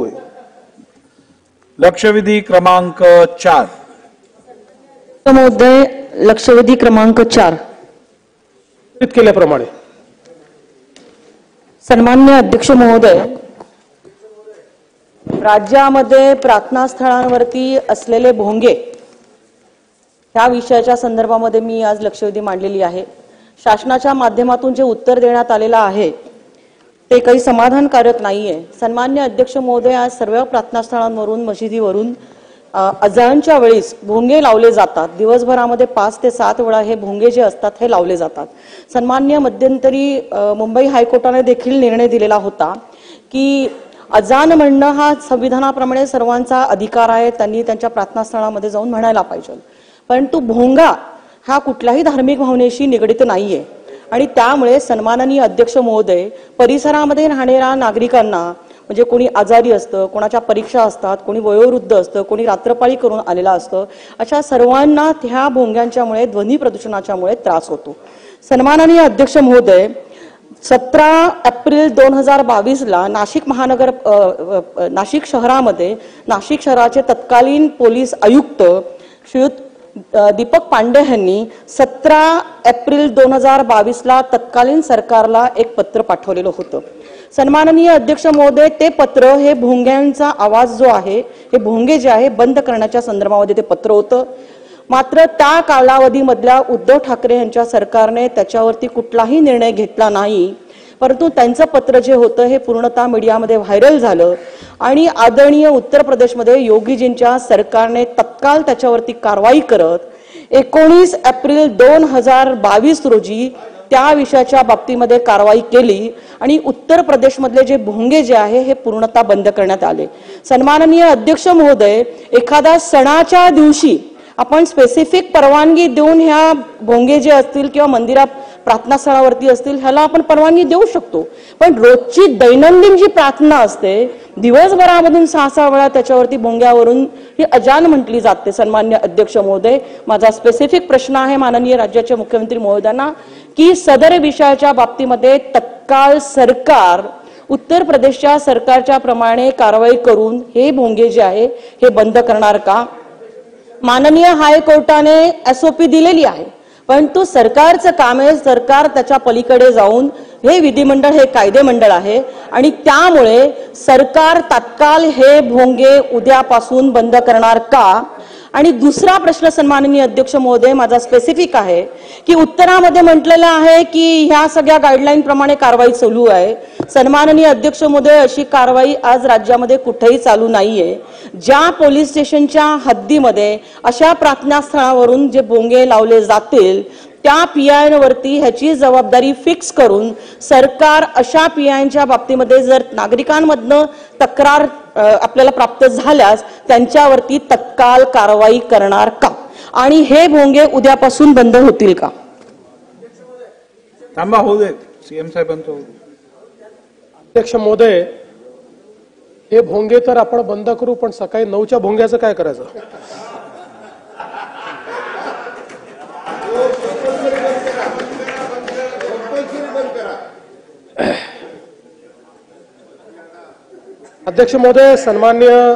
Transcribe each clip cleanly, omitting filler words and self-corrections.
सुरू आहे। लक्षवेधी क्रमांक 4 महोदय, लक्षवेधी क्रमांक 4 केल्याप्रमाणे सन्मान्य अध्यक्ष महोदय, राज्यामध्ये प्रार्थना स्थळांवरती असलेले भोंगे ह्या विषयाच्या संदर्भामध्ये मी आज लक्षवेधी मांडलेली आहे। शासनाच्या माध्यमातून जे उत्तर देण्यात आलेलं आहे ते काही समाधानकारक नाहीये। सन्मान्य अध्यक्ष महोदय, आज सर्व प्रार्थना स्थळांवरून मशिदीवरून अजानच्या वेळेस भोंगे लावले जातात। दिवसभरामध्ये 5 ते 7 वेळा हे भोंगे जे असतात हे लावले जातात। सन्मान्य मध्यंतरी मुंबई हायकोर्टाने देखील निर्णय दिलेला होता की अजान म्हणणं हा संविधानाप्रमाणे सर्वांचा अधिकार आहे, त्यांनी त्यांच्या प्रार्थना स्थळामध्ये जाऊन म्हणायला पाहिजे, परंतु भोंगा हा कुठल्याही धार्मिक भावनेशी निगडित नाहीये। आणि त्यामुळे सन्माननीय अध्यक्ष महोदय, परिसरामध्ये राहणाऱ्या नागरिकांना म्हणजे कोणी आजारी असतं, कोणाच्या परीक्षा असतात, कोणी वयोवृद्ध असतं, कोणी रात्रपाळी करून आलेला असतं, अशा सर्वांना त्या भोंग्यांच्यामुळे ध्वनी प्रदूषणाच्यामुळे त्रास होतो। सन्माननीय अध्यक्ष महोदय, 17 एप्रिल 2022 ला नाशिक शहरामध्ये नाशिक शहराचे तत्कालीन पोलीस आयुक्त श्रीयुत दीपक पांडे यांनी 17 एप्रिल 2022 ला तत्कालीन सरकारला एक पत्र पाठवलेलं होतं। सन्माननीय अध्यक्ष महोदय, ते पत्र हे भोंग्यांचा आवाज जो आहे, हे भोंगे जे आहे बंद करण्याच्या संदर्भामध्ये ते पत्र होतं। मात्र त्या कालावधीमधल्या उद्धव ठाकरे यांच्या सरकारने त्याच्यावरती कुठलाही निर्णय घेतला नाही, परंतु त्यांचं पत्र जे होतं हे पूर्णतः मीडियामध्ये व्हायरल झालं आणि आदरणीय उत्तर प्रदेशमध्ये योगीजींच्या सरकारने तत्काळ त्याच्यावरती कारवाई करत 19 एप्रिल 2022 रोजी त्या विषयाच्या बाबतीमध्ये कारवाई केली आणि उत्तर प्रदेशमधले जे भोंगे जे आहे हे पूर्णतः बंद करण्यात आले। सन्माननीय अध्यक्ष महोदय, एखाद्या सणाच्या दिवशी आपण स्पेसिफिक परवानगी देऊन ह्या भोंगे जे असतील किंवा मंदिरात प्रार्थना स्थळावरती असतील ह्याला आपण परवानगी देऊ शकतो, पण रोजची दैनंदिन जी प्रार्थना असते दिवसभरामधून 6-6 वेळा त्याच्यावरती भोंग्यावरून ही अजान म्हटली जाते। सन्मान्य अध्यक्ष महोदय, माझा स्पेसिफिक प्रश्न आहे माननीय राज्याचे मुख्यमंत्री महोदयांना की सदर विषयाच्या बाबतीमध्ये तत्काळ सरकार उत्तर प्रदेशच्या सरकारच्या प्रमाणे कारवाई करून हे भोंगे जे आहे हे बंद करणार का? माननीय हायकोर्टाने SOP दिलेली आहे, परंतु सरकारचं काम आहे, सरकार त्याच्या पलीकडे जाऊन हे विधिमंडळ हे कायदेमंडळ आहे आणि त्यामुळे सरकार तात्काळ हे भोंगे उद्यापासून बंद करणार का? आणि दुसरा प्रश्न सन्माननीय अध्यक्ष महोदय माझा स्पेसिफिक आहे की उत्तरामध्ये म्हटलेलं आहे की ह्या सगळ्या गाईडलाईन प्रमाणे कारवाई चालू आहे। सन्माननीय अध्यक्ष महोदय, अशी कारवाई आज राज्यामध्ये कुठेही चालू नाहीये। ज्या पोलीस स्टेशनच्या हद्दीमध्ये अशा प्रार्थना स्थळावरून जे भोंगे लावले जातील त्या PIवरती ह्याची जबाबदारी फिक्स करून सरकार अशा PIच्या बाबतीमध्ये जर नागरिकांमधनं तक्रार आपल्याला प्राप्त झाल्यास त्यांच्यावरती तत्काळ कारवाई करणार का? आणि हे भोंगे उद्यापासून बंद होतील का? थांबा, होऊ दे सीएम साहेबांचं। अध्यक्ष महोदय, हे भोंगे तर आपण बंद करू, पण सकाळी 9च्या भोंग्याचं काय करायचं? अध्यक्ष महोदय, सन्मान्य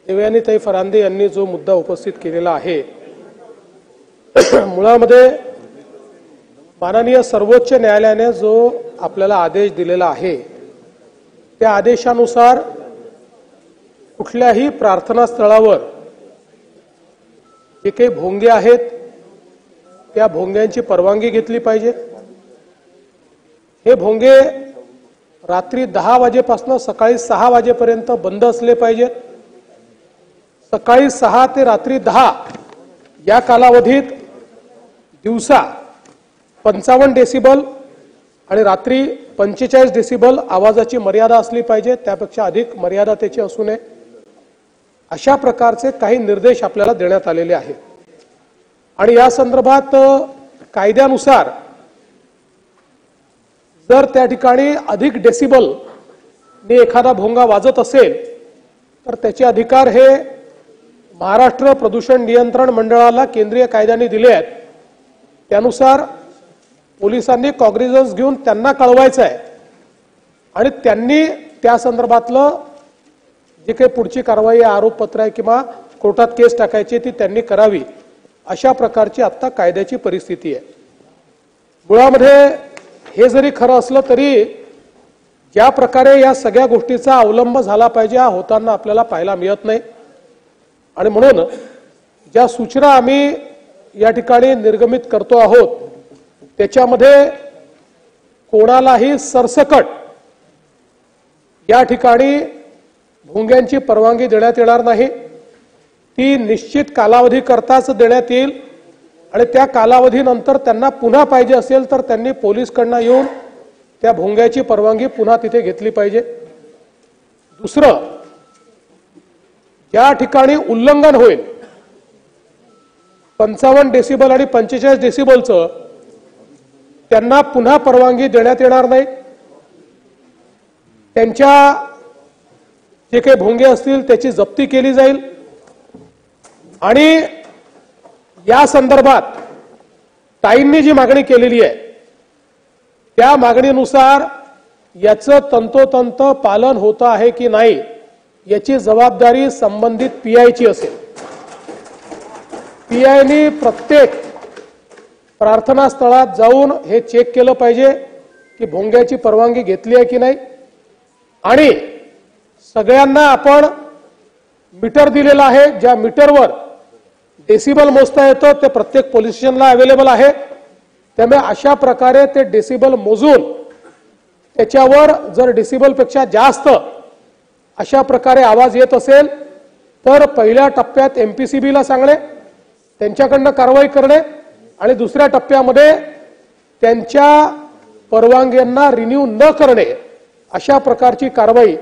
देवयानीताई फरांदे यांनी जो मुद्दा उपस्थित केलेला आहे मुळामध्ये माननीय सर्वोच्च न्यायालयाने जो आपल्याला आदेश दिलेला आहे त्या आदेशानुसार कुठल्याही प्रार्थना स्थळावर जे काही भोंगे आहेत त्या भोंग्यांची परवानगी घेतली पाहिजे। हे भोंगे रात्री 10 वाजेपासून सकाळी 6 वाजेपर्यंत बंद असले पाहिजेत। सकाळी 6 ते रात्री 10 या कालावधीत दिवसा 55 डेसिबल आणि रात्री 45 डेसिबल आवाजाची मर्यादा असली पाहिजे, त्यापेक्षा अधिक मर्यादा त्याची असू नये। अशा प्रकारचे काही निर्देश आपल्याला देण्यात आलेले आहेत आणि या संदर्भात कायद्यानुसार जर त्या ठिकाणी अधिक डेसिबल ने एखादा भोंगा वाजत असेल तर त्याचे अधिकार हे महाराष्ट्र प्रदूषण नियंत्रण मंडळाला केंद्रीय कायद्याने दिले आहेत। त्यानुसार पोलिसांनी कॉग्निझन्स घेऊन त्यांना कळवायचं आहे आणि त्यांनी त्या संदर्भातलं जे काही पुढची कारवाई आरोपपत्र आहे किंवा कोर्टात केस टाकायची ती त्यांनी करावी, अशा प्रकारची आता कायद्याची परिस्थिती आहे. मुळामध्ये हे जरी खरं असलं तरी ज्या प्रकारे या सगळ्या गोष्टीचा अवलंब झाला पाहिजे हा होताना आपल्याला पाहायला मिळत नाही. आणि म्हणून ज्या सूचना आम्ही या ठिकाणी निर्गमित करतो आहोत त्याच्यामध्ये कोणालाही सरसकट या ठिकाणी भोंग्यांची परवानगी देण्यात येणार नाही. ती निश्चित कालावधी करताच देण्यात येईल आणि त्या कालावधीनंतर त्यांना पुन्हा पाहिजे असेल तर त्यांनी पोलीसकडनं येऊन त्या भोंग्याची परवानगी पुन्हा तिथे घेतली पाहिजे. दुसरं, ज्या ठिकाणी उल्लंघन होईल 55 डेसिबल आणि 45 डेसिबलचं त्यांना पुन्हा परवानगी देण्यात येणार नाही. त्यांच्या जे काही भोंगे असतील त्याची जप्ती केली जाईल आणि या संदर्भात ताईंनी जी मागणी केलेली आहे त्या मागणीनुसार याचं तंतोतंत पालन होतं आहे की नाही याची जबाबदारी संबंधित पीआयची असेल. पीआयनी प्रत्येक प्रार्थना स्थळात जाऊन हे चेक केलं पाहिजे की भोंग्याची परवानगी घेतली आहे की नाही. आणि सगळ्यांना आपण मीटर दिलेला आहे, ज्या मीटरवर डेसिबल मोजता येतं ते प्रत्येक पोलीस स्टेशनला अवेलेबल आहे. त्यामुळे अशा प्रकारे ते डेसिबल मोजून त्याच्यावर जर डेसिबलपेक्षा जास्त अशा प्रकारे आवाज येत असेल तर पहिल्या टप्प्यात एमपीसीबीला सांगणे, त्यांच्याकडनं कारवाई करणे आणि दुसऱ्या टप्प्यामध्ये त्यांच्या परवानग्यांना रिन्यू न करणे अशा प्रकारची कारवाई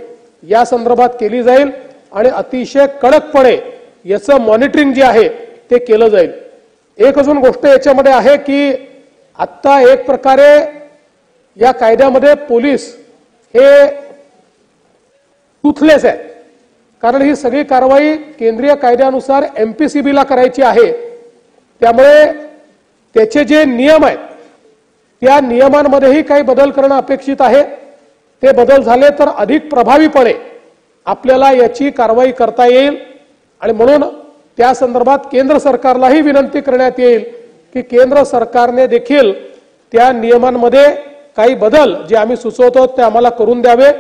या संदर्भात केली जाईल आणि अतिशय कडकपणे याचं मॉनिटरिंग जे आहे ते केलं जाईल. एक अजून गोष्ट याच्यामध्ये आहे की आत्ता एक प्रकारे या कायद्यामध्ये पोलीस हे टूथलेस आहे, कारण ही सगळी कारवाई केंद्रीय कायद्यानुसार एमपीसीबीला करायची आहे. त्यामुळे त्याचे जे नियम आहेत त्या नियमांमध्येही काही बदल करणं अपेक्षित आहे. ते बदल झाले तर अधिक प्रभावीपणे आपल्याला याची कारवाई करता येईल आणि म्हणून त्या संदर्भात केंद्र सरकारलाही विनंती करण्यात येईल की केंद्र सरकारने देखील त्या नियमांमध्ये काही बदल जे आम्ही सुचवतो ते आम्हाला करून द्यावे,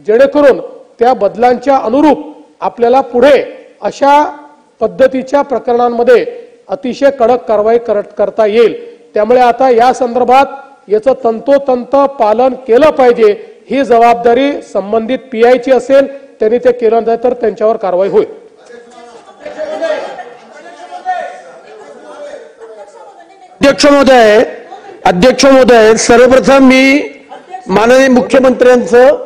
जेणेकरून त्या बदलांच्या अनुरूप आपल्याला पुढे अशा पद्धतीच्या प्रकरणांमध्ये अतिशय कडक कारवाई करता येईल. त्यामुळे आता या संदर्भात याचं तंतोतंत पालन केलं पाहिजे. ही जबाबदारी संबंधित पीआयची असेल, त्यांनी ते केलं नाही तर त्यांच्यावर कारवाई होईल. अध्यक्ष महोदय, सर्वप्रथम मी माननीय मुख्यमंत्र्यांचं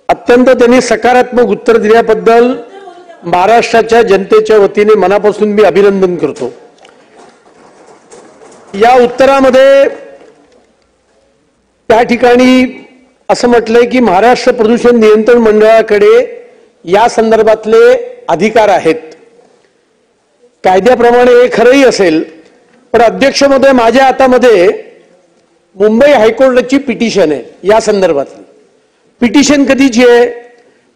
अत्यंत त्यांनी सकारात्मक उत्तर दिल्याबद्दल महाराष्ट्राच्या जनतेच्या वतीने मनापासून मी अभिनंदन करतो. या उत्तरामध्ये त्या ठिकाणी असं म्हटलंय की महाराष्ट्र प्रदूषण नियंत्रण मंडळाकडे या संदर्भातले अधिकार आहेत. कायद्याप्रमाणे हे खरंही असेल, पण अध्यक्ष महोदय माझ्या हातामध्ये मुंबई हायकोर्टाची पिटिशन आहे या संदर्भातली. पिटिशन कधीची आहे?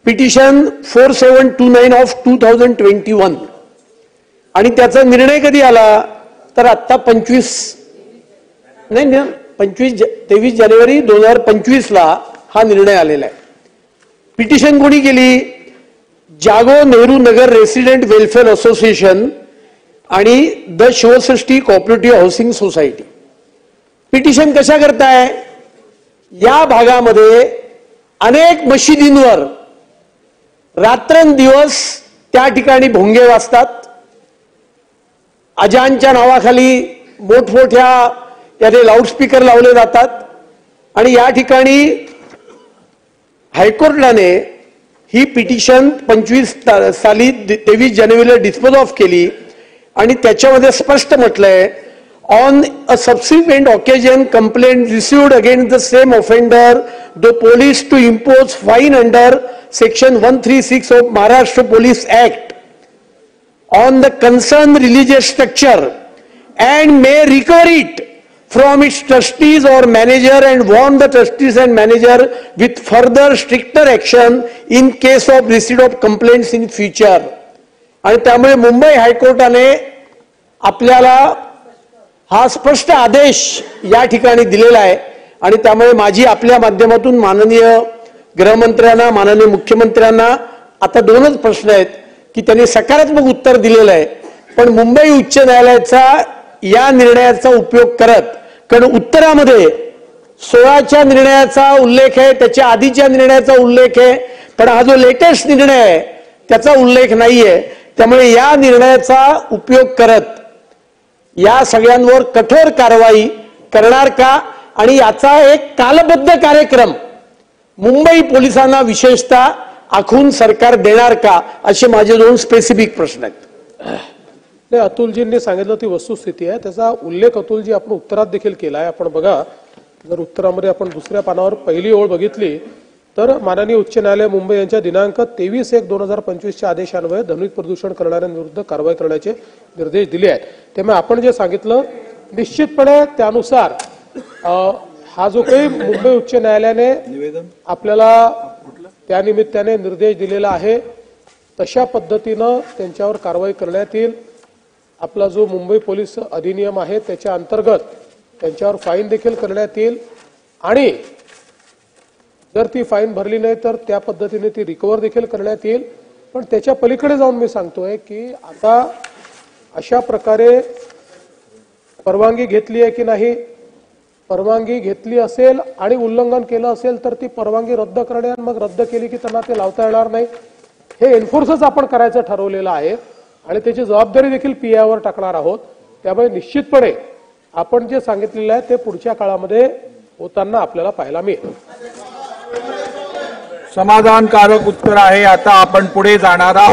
पिटिशन 4729 ऑफ 2021 आणि त्याचा निर्णय कधी आला तर आता 23 जानेवारी 2025 ला हा निर्णय आलेला आहे. पिटिशन कोणी केली? जागो Nehru Nagar resident welfare association आणि the Shivsrushti cooperative housing society. Petition कशा करताय? या भागामध्ये अनेक मशिदींवर रात्रंदिवस त्या ठिकाणी भोंगे वाजतात. अजानच्या नावाखाली मोठमोठ्या याने लाऊडस्पीकर लावले जातात आणि या ठिकाणी हायकोर्टाने ही पिटिशन 25 साली 23 जानेवारीला डिस्पोज ऑफ केली आणि त्याच्यामध्ये स्पष्ट म्हटलंय, on a subsequent occasion complaint received against the same offender the police to impose fine under section 136 of Maharashtra police act on the concern religious structure and may recover it from its trustees or manager and warn the trustees and manager with further stricter action in case of receipt of complaints in future. आणि त्यामुळे मुंबई हायकोर्टाने आपल्याला हा स्पष्ट आदेश या ठिकाणी दिलेला आहे आणि त्यामुळे माझी आपल्या माध्यमातून माननीय गृहमंत्र्यांना माननीय मुख्यमंत्र्यांना आता दोनच प्रश्न आहेत की त्यांनी सकारात्मक उत्तर दिलेलं आहे, पण मुंबई उच्च न्यायालयाचा या निर्णयाचा उपयोग करत, कारण उत्तरामध्ये 16च्या निर्णयाचा उल्लेख आहे, त्याच्या आधीच्या निर्णयाचा उल्लेख आहे, पण हा जो लेटेस्ट निर्णय आहे त्याचा उल्लेख नाहीये. त्यामुळे या निर्णयाचा उपयोग करत या सगळ्यांवर कठोर कारवाई करणार का आणि याचा एक कालबद्ध कार्यक्रम मुंबई पोलिसांना विशेषतः आखून सरकार देणार का, असे माझे दोन स्पेसिफिक प्रश्न आहेत. अतुलजींनी सांगितलं ती वस्तुस्थिती आहे, त्याचा उल्लेख अतुलजी आपण उत्तरात देखील केला आहे. आपण बघा, जर उत्तरामध्ये आपण दुसऱ्या पानावर पहिली ओळ बघितली तर माननीय उच्च न्यायालय मुंबई यांच्या दिनांक 23/1/2025 आदेशान्वये ध्वनी प्रदूषण करणाऱ्यांविरुद्ध कारवाई करण्याचे निर्देश दिले आहेत. त्यामुळे आपण जे सांगितलं निश्चितपणे त्यानुसार हा जो काही मुंबई उच्च न्यायालयाने आपल्याला त्या निमित्ताने निर्देश दिलेला आहे तशा पद्धतीनं त्यांच्यावर कारवाई करण्यात येईल. आपला जो मुंबई पोलीस अधिनियम आहे त्याच्या अंतर्गत त्यांच्यावर फाईन देखील करण्यात येईल आणि जर ती फाईन भरली नाही तर त्या पद्धतीने ती रिकव्हर देखील करण्यात येईल. पण त्याच्या पलीकडे जाऊन मी सांगतोय की आता अशा प्रकारे परवानगी घेतली आहे की नाही, परवानगी घेतली असेल आणि उल्लंघन केलं असेल तर ती परवानगी रद्द करणे आणि मग रद्द केली की त्यांना ते लावता येणार नाही, हे एन्फोर्सच आपण करायचं ठरवलेलं आहे आणि त्याची जबाबदारी देखील पीआयवर टाकणार आहोत. त्यामुळे निश्चितपणे आपण जे सांगितलेलं आहे ते पुढच्या काळामध्ये होताना आपल्याला पाहायला मिळेल. समाधानकारक उत्तर आहे. आता आपण पुढे जाणार आहोत.